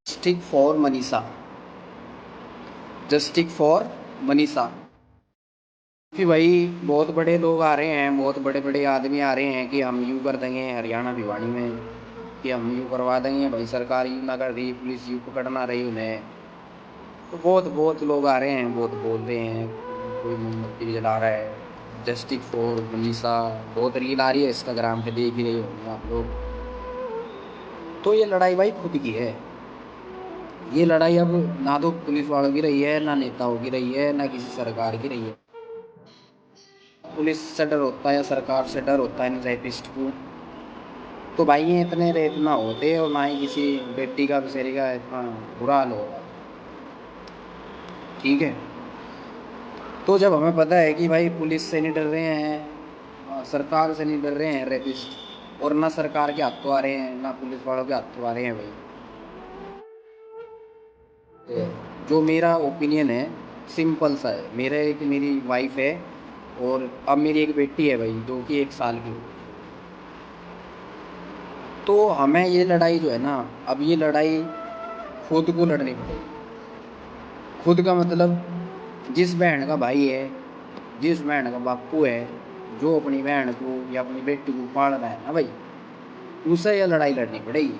जस्टिक for Manisha, जस्टिक for Manisha. कि भाई बहुत बड़े लोग आ रहे हैं, बहुत बड़े बड़े आदमी आ रहे हैं कि हम यूँ कर देंगे हरियाणा भिवानी में, कि हम यूँ करवा देंगे। भाई सरकार यूँ ना कर रही, पुलिस यूँ पकड़ ना रही उन्हें। तो बहुत बहुत लोग आ रहे हैं, बहुत बोल रहे हैं, कोई मोमबत्ती भी जला रहा है। जस्टिक फॉर मनीषा बहुत रील आ रही है इंस्टाग्राम पे, देख ही रहे होंगे आप लोग। तो ये लड़ाई भाई खुद की है। ये लड़ाई अब ना तो पुलिस वालों की रही है, ना नेताओं की रही है, ना किसी सरकार की रही है। पुलिस से डर होता है या सरकार से डर होता है इन रेपिस्ट को, तो भाई ये इतने रेप ना होते और ना ही किसी बेटी का बेचारी का इतना बुरा हाल होगा। ठीक है, तो जब हमें पता है कि भाई पुलिस से नहीं डर रहे हैं, सरकार से नहीं डर रहे हैं रेपिस्ट, और ना सरकार के हाथों आ रहे हैं, ना पुलिस वालों के हाथों आ रहे हैं भाई, जो मेरा ओपिनियन है सिंपल सा है। मेरी वाइफ है और अब मेरी एक बेटी है भाई, जो कि 1 साल की। तो हमें ये लड़ाई जो है ना, अब ये लड़ाई खुद को लड़नी पड़ेगी। खुद का मतलब, जिस बहन का भाई है, जिस बहन का बापू है, जो अपनी बहन को या अपनी बेटी को पाल रहा है ना भाई, उसे यह लड़ाई लड़नी पड़ेगी।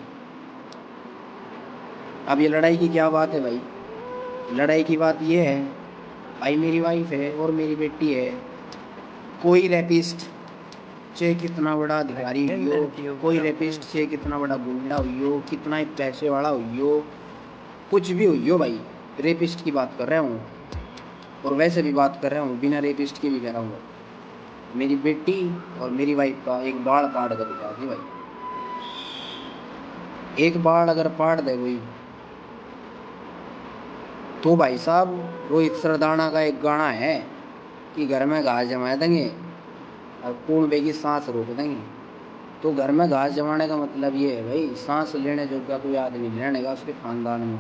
अब ये लड़ाई की क्या बात है भाई? लड़ाई की बात ये है भाई, मेरी वाइफ है और मेरी बेटी है। कोई रेपिस्ट चाहे कितना बड़ा अधिकारी हुई हो, कोई रेपिस्ट चाहे कितना बड़ा गुंडा हुई हो, कितना ही पैसे वाला हुई हो, कुछ भी हुई हो भाई, रेपिस्ट की बात कर रहा हूँ। और वैसे भी बात कर रहा हूँ, बिना रेपिस्ट की भी कह रहा हूँ। मेरी बेटी और मेरी वाइफ का एक बाल पाड़ कर दिया जी भाई, एक बाल अगर पाड़ दे कोई, तो भाई साहब रोहित सरदाना का एक गाना है कि घर में घास जमा देंगे और कुएं की सांस रोक देंगे। तो घर में घास जमाने का मतलब ये है भाई, सांस लेने जोगा कोई आदमी नहीं रहने का उसके खानदान में।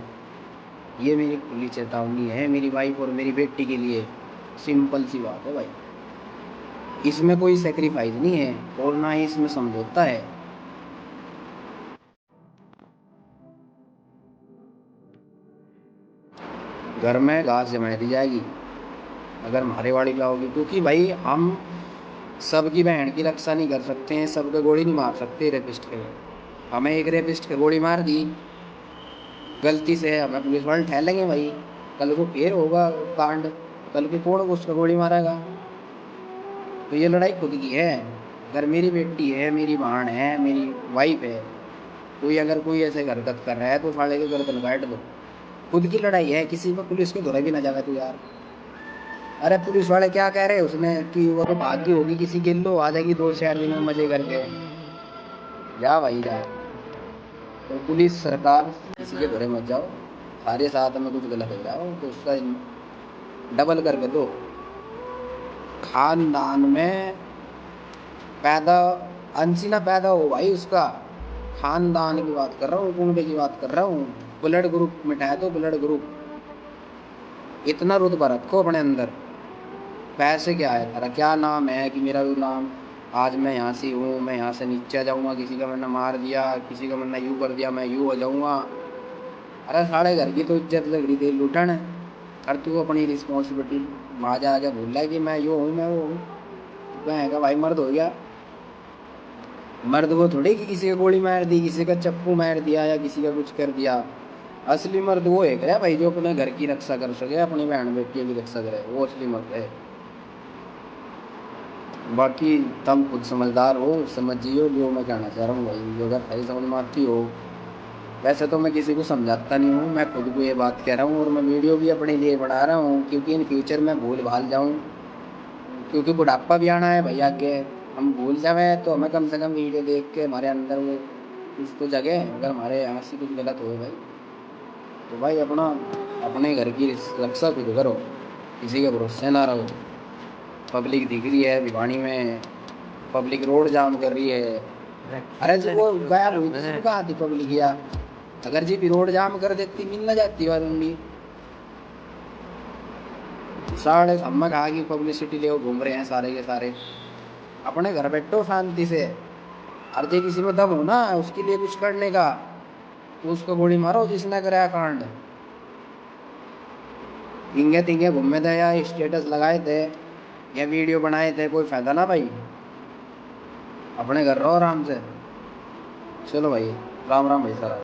ये मेरी खुली चेतावनी है मेरी वाइफ और मेरी बेटी के लिए। सिंपल सी बात है भाई, इसमें कोई सेक्रीफाइस नहीं है और ना ही इसमें समझौता है। घर में घास जमा दी जाएगी अगर हमारे वाड़ी लाओगी, क्योंकि भाई हम सबकी बहन की रक्षा नहीं कर सकते हैं, सबके गोली नहीं मार सकते रेपिस्ट के। हमें एक रेपिस्ट के गोली मार दी गलती से, हमें पुलिस वाले ठहरेंगे भाई, कल को फिर होगा कांड, कल को कौन उसका गोली मारेगा? तो ये लड़ाई खुद की है। अगर मेरी बेटी है, मेरी बहन है, मेरी वाइफ है, कोई अगर कोई ऐसे हरकत कर रहा है तो साले के गर्दन काट दो। खुद की लड़ाई है, किसी को पुलिस के धोरे भी ना जावे तू यार। अरे पुलिस वाले क्या कह रहे हैं उसने कि वो तो भागी होगी किसी गिल्लो, आ जाएगी 2 4 दिन में मजे करके। जा भाई जा। तो पुलिस सरकार किसी के धोरे मत जाओ, सारे साथ में कुछ गलत हो रहा हो तो उसका डबल करके दो। खानदान में पैदा अनसीना पैदा हो भाई, उसका खानदान की बात कर रहा हूँ, कुंबे की बात कर रहा हूँ। ब्लड ग्रुप मिटाए तो ब्लड ग्रुप, इतना रुतबा रखो अपने अंदर। पैसे क्या है तेरा, क्या नाम है कि मेरा भी नाम, आज मैं यहाँ से हूँ, मैं यहाँ से नीचे जाऊँगा, किसी का मैंने मार दिया, किसी का मैंने यूँ कर दिया, मैं यूँ हो जाऊँगा। अरे साढ़े घर की तो इज्जत लग थी लुटन। और तू अपनी रिस्पॉन्सिबिलिटी वहाँ जा के भूल रहा है कि मैं यूँ हूँ, मैं वो हूँ। कहेगा भाई मर्द हो गया, मर्द वो थोड़ी कि किसी का गोली मार दी, किसी का चप्पू मार दिया या किसी का कुछ कर दिया। असली मर्द वो है भाई जो अपने घर की रक्षा कर सके, अपनी बहन बेटियों की रक्षा करे, वो असली मर्द है। बाकी तुम खुद समझदार हो, समझियो जो मैं कहना चाह रहा हूँ भाई, जो अगर सही समझ में आती हो। वैसे तो मैं किसी को समझाता नहीं हूँ, मैं खुद को ये बात कह रहा हूँ और मैं वीडियो भी अपने लिए बना रहा हूँ, क्योंकि इन फ्यूचर में भूल भाल जाऊँ, क्योंकि बुढ़ापा भी आना है भैया आगे। हम भूल जाए तो हमें कम से कम वीडियो देख के हमारे अंदर वो कुछ तो जगह, अगर हमारे यहाँ से कुछ गलत हो भाई, तो भाई अपना अपने घर की रक्षा खुद करो, किसी के भरोसे ना रहो। पब्लिक दिख रही है भिवानी में, पब्लिक रोड जाम कर रही है। अरे जी वो गायब हुई थी, कहाँ थी पब्लिक यार? अगर जी भी रोड जाम कर देती मिल ना जाती वारुंगी। साढ़े सम्मक आगे पब्लिसिटी ले घूम रहे हैं सारे के सारे। अपने घर बैठो शांति से, हर जे किसी में दम हो ना उसके लिए कुछ करने का, उसको गोली मारो जिसने कराया कांड। इंगे तिंगे घूमे थे या स्टेटस लगाए थे या वीडियो बनाए थे, कोई फायदा ना भाई। अपने घर रहो आराम से। चलो भाई, राम राम भाई सारा।